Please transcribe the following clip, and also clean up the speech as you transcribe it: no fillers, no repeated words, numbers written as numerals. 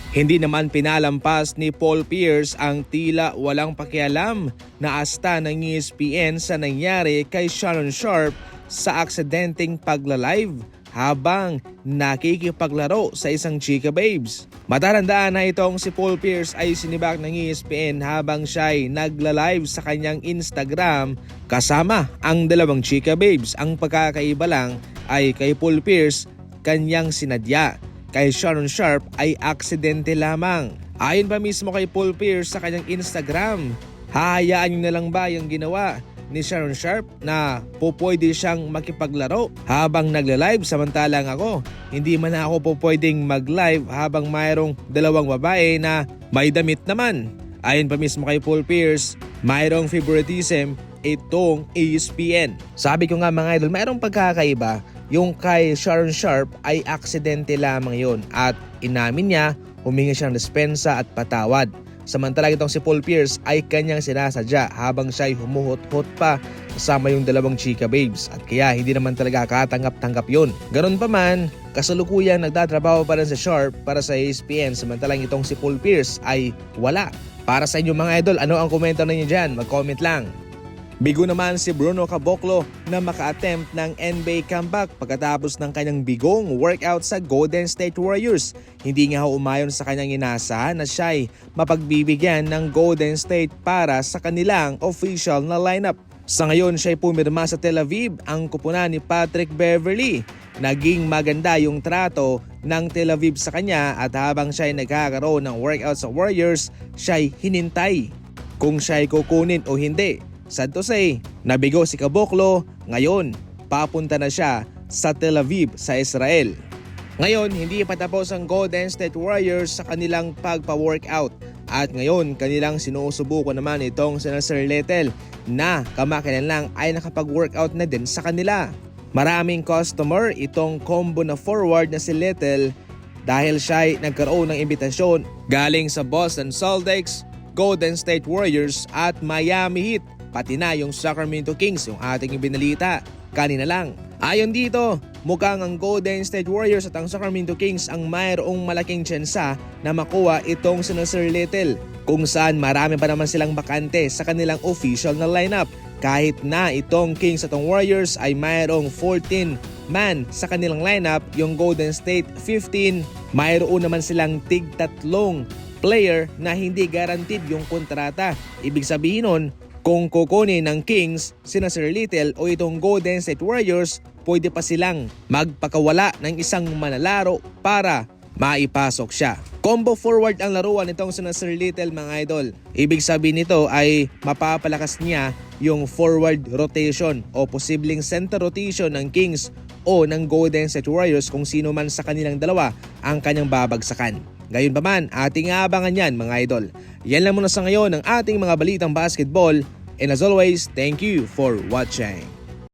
Hindi naman pinalampas ni Paul Pierce ang tila walang pakialam na asta ng ESPN sa nangyari kay Shannon Sharpe sa aksidenteng pagla-live habang nakikipaglaro sa isang chika babes. Matatandaan na itong si Paul Pierce ay sinibak ng ESPN habang siya'y nagla-live sa kanyang Instagram kasama ang dalawang chika babes. Ang pagkakaiba lang ay kay Paul Pierce kanyang sinadya. Kay Shannon Sharpe ay aksidente lamang. Ayon pa mismo kay Paul Pierce sa kanyang Instagram, hahayaan niyo na lang ba yung ginawa ni Shannon Sharpe na pwede siyang makipaglaro habang nagla-live samantalang ako hindi man ako pwedeng mag-live habang mayroong dalawang babae na may damit naman. Ayon pa mismo kay Paul Pierce, mayroong favoritism itong ESPN. Sabi ko nga mga idol, mayroong pagkakaiba. Yung kay Shannon Sharpe ay aksidente lamang yon at inamin niya, humingi siya ng dispensa at patawad. Samantalang itong si Paul Pierce ay kanyang sinasadya habang siya'y humuhot-hot pa kasama yung dalawang chika babes at kaya hindi naman talaga katanggap-tanggap yun. Ganun pa man, kasalukuyang nagtatrabaho pa rin sa Sharpe para sa ESPN samantalang itong si Paul Pierce ay wala. Para sa inyo mga idol, ano ang komento ninyo dyan? Mag-comment lang. Bigo naman si Bruno Caboclo na maka-attempt ng NBA comeback pagkatapos ng kanyang bigong workout sa Golden State Warriors. Hindi nga umayon sa kanyang inaasahan na siya'y mapagbibigyan ng Golden State para sa kanilang official na lineup. Sa ngayon siya'y pumirma sa Tel Aviv ang kupunan ni Patrick Beverley. Naging maganda yung trato ng Tel Aviv sa kanya at habang siya'y nagkakaroon ng workout sa Warriors, siya'y hinintay kung siya'y kukunin o hindi. Sad to say, nabigo si Caboclo, ngayon papunta na siya sa Tel Aviv sa Israel. Ngayon, hindi pa tapos ang Golden State Warriors sa kanilang pagpa-workout at ngayon kanilang sinusubukan naman itong si Sir Little na kamakailan lang ay nakapag-workout na din sa kanila. Maraming customer itong combo na forward na si Little dahil siya'y nagkaroon ng imbitasyon galing sa Boston Celtics, Golden State Warriors at Miami Heat. Pati na yung Sacramento Kings, yung ating ibinalita kanina lang. Ayon dito, mukhang ang Golden State Warriors at ang Sacramento Kings ang mayroong malaking tsansa na makuha itong si Sir Little kung saan marami pa naman silang bakante sa kanilang official na lineup. Kahit na itong Kings at ang Warriors ay mayroong 14 man sa kanilang lineup, yung Golden State 15, mayroon naman silang tig-tatlong player na hindi guaranteed yung kontrata. Ibig sabihin nun, kung kukunin ng Kings sina Sir Little o itong Golden State Warriors, pwede pa silang magpakawala ng isang manlalaro para maipasok siya. Combo forward ang laruan nitong sina Sir Little mga idol. Ibig sabihin nito ay mapapalakas niya yung forward rotation o posibleng center rotation ng Kings o ng Golden State Warriors kung sino man sa kanilang dalawa ang kanyang babagsakan. Gayon pa man, ating aabangan yan mga idol. Yan lang muna sa ngayon ang ating mga balitang basketball and as always, thank you for watching.